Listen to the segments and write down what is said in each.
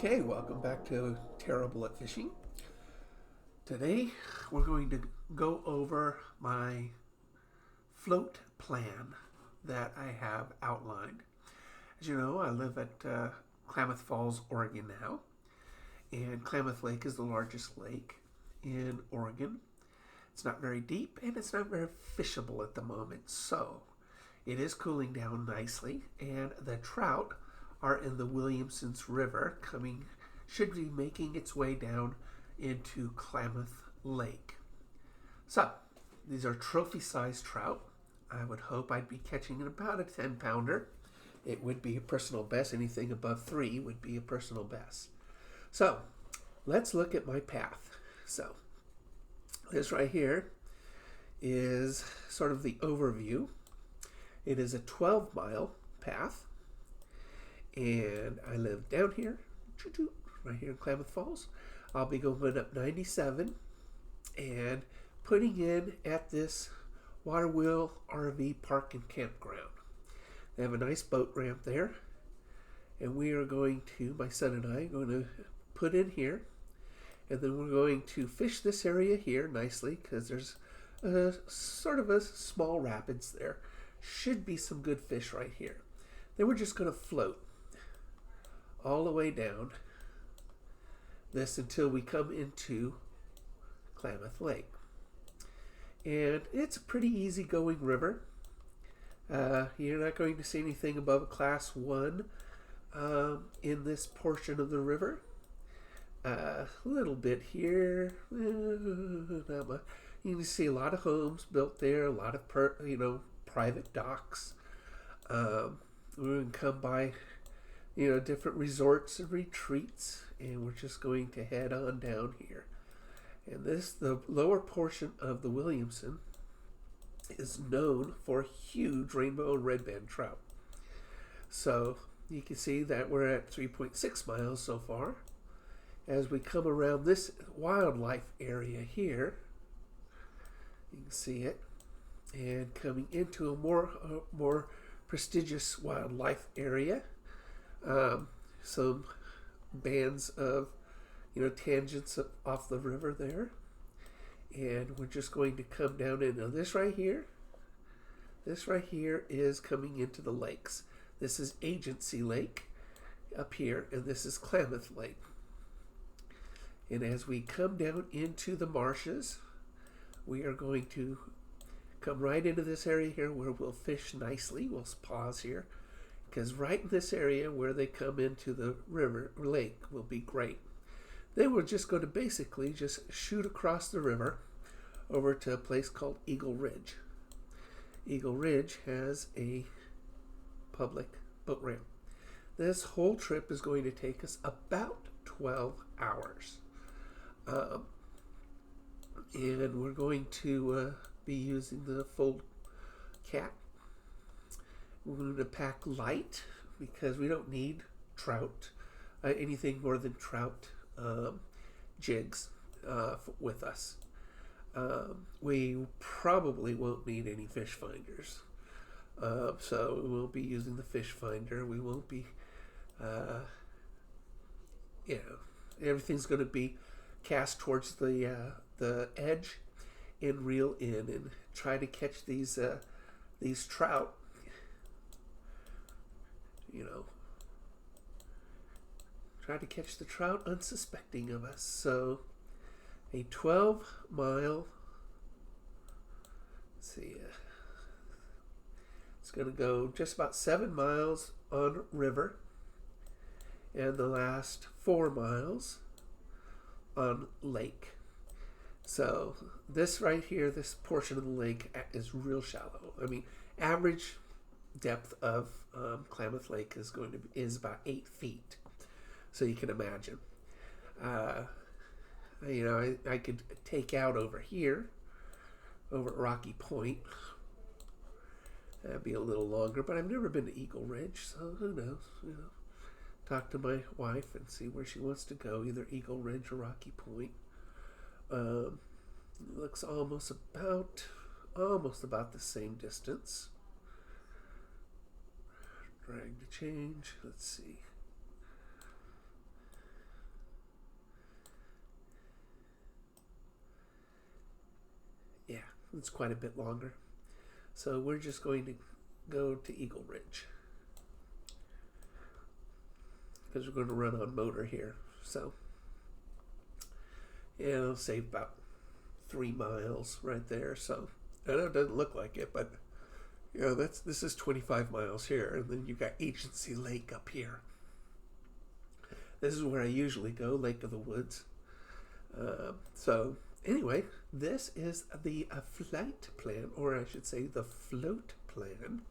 Okay, welcome back to Terrible at Fishing. Today we're going to go over my float plan that I have outlined. As you know, I live at Klamath Falls, Oregon now, and Klamath Lake is the largest lake in Oregon. It's not very deep and it's not very fishable at the moment, so it is cooling down nicely, and the trout are in the Williamson River should be making its way down into Klamath Lake. So, these are trophy-sized trout. I would hope I'd be catching about a 10-pounder. It would be a personal best. Anything above 3 would be a personal best. So, let's look at my path. So, this right here is sort of the overview. It is a 12-mile path, and I live down here, right here in Klamath Falls. I'll be going up 97 and putting in at this Water Wheel RV Park and Campground. They have a nice boat ramp there, and we are going to, my son and I, are going to put in here, and then we're going to fish this area here nicely because there's sort of a small rapids there. Should be some good fish right here. Then we're just going to float all the way down this until we come into Klamath Lake. And it's a pretty easy going river. You're not going to see anything above a class 1 in this portion of the river. A little bit here, not much. You can see a lot of homes built there, a lot of private docks. We're going to come by different resorts and retreats, and we're just going to head on down here. And the lower portion of the Williamson is known for huge rainbow and redband trout. So you can see that we're at 3.6 miles so far. As we come around this wildlife area here, you can see it, and coming into a more prestigious wildlife area. Some bands of tangents off the river there, and we're just going to come down into this right here is coming into the lakes. This is Agency Lake up here, and this is Klamath Lake. And as we come down into the marshes, we are going to come right into this area here where we'll fish nicely. We'll pause here, because right in this area where they come into the river or lake will be great. Then we're just going to basically just shoot across the river over to a place called Eagle Ridge. Eagle Ridge has a public boat ramp. This whole trip is going to take us about 12 hours. And we're going to be using the full cat. We're going to pack light because we don't need trout, anything more than trout jigs with us. We probably won't need any fish finders. So we won't be using the fish finder. We won't be, everything's going to be cast towards the edge and reel in and try to catch these trout. Try to catch the trout unsuspecting of us. So a 12-mile, it's going to go just about 7 miles on river and the last 4 miles on lake. So this right here, this portion of the lake is real shallow. I mean, average depth of Klamath Lake is about 8 feet. So you can imagine. I could take out over here, over at Rocky Point. That'd be a little longer, but I've never been to Eagle Ridge, so who knows? Talk to my wife and see where she wants to go, either Eagle Ridge or Rocky Point. It looks almost about the same distance. Drag to change. Let's see. It's quite a bit longer. So we're just going to go to Eagle Ridge because we're going to run on motor here. So yeah, it'll save about 3 miles right there. So I know it doesn't look like it, but you know, this is 25 miles here, and then you got Agency Lake up here. This is where I usually go, Lake of the Woods. So anyway, this is the flight plan, or I should say the float plan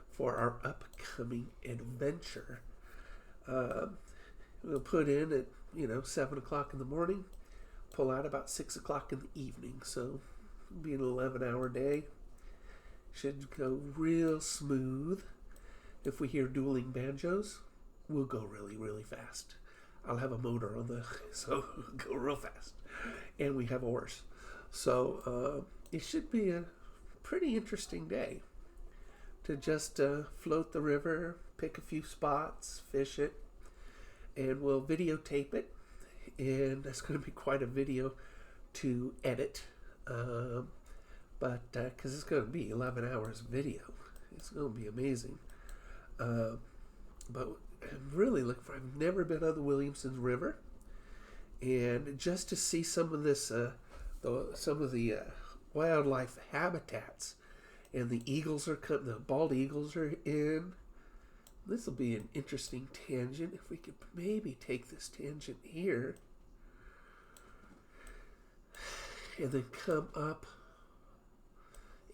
for our upcoming adventure. We'll put in at 7 o'clock in the morning, pull out about 6 o'clock in the evening. So it'll be an 11-hour day. Should go real smooth. If we hear dueling banjos, we'll go really, really fast. I'll have a motor on so we'll go real fast. And we have oars. So it should be a pretty interesting day to just float the river, pick a few spots, fish it, and we'll videotape it. And that's going to be quite a video to edit. But because it's going to be 11 hours of video. It's going to be amazing. But I'm really looking for, I've never been on the Williamson River. And just to see some of this, some of the wildlife habitats. And the eagles are coming, the bald eagles are in. This will be an interesting tangent. If we could maybe take this tangent here. And then come up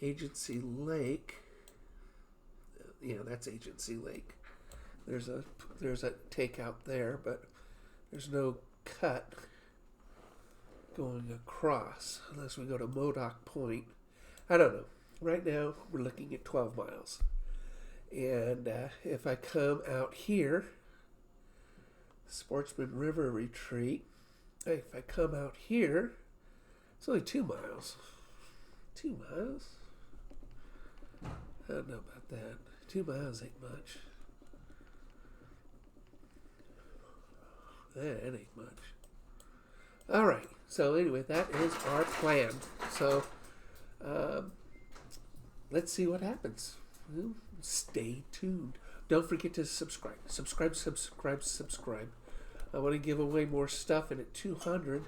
Agency Lake. Yeah, that's Agency Lake. There's a takeout there, but there's no cut going across unless we go to Modoc Point. I don't know. Right now we're looking at 12 miles. And if I come out here, Sportsman River Retreat, if I come out here, it's only 2 miles. 2 miles? I don't know about that. 2 miles ain't much. That ain't much. All right. So anyway, that is our plan. So let's see what happens. Stay tuned. Don't forget to subscribe. Subscribe. I want to give away more stuff, and at 200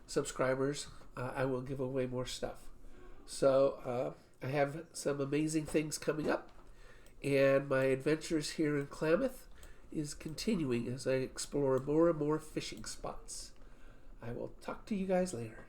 subscribers, I will give away more stuff. So I have some amazing things coming up, and my adventures here in Klamath is continuing as I explore more and more fishing spots. I will talk to you guys later.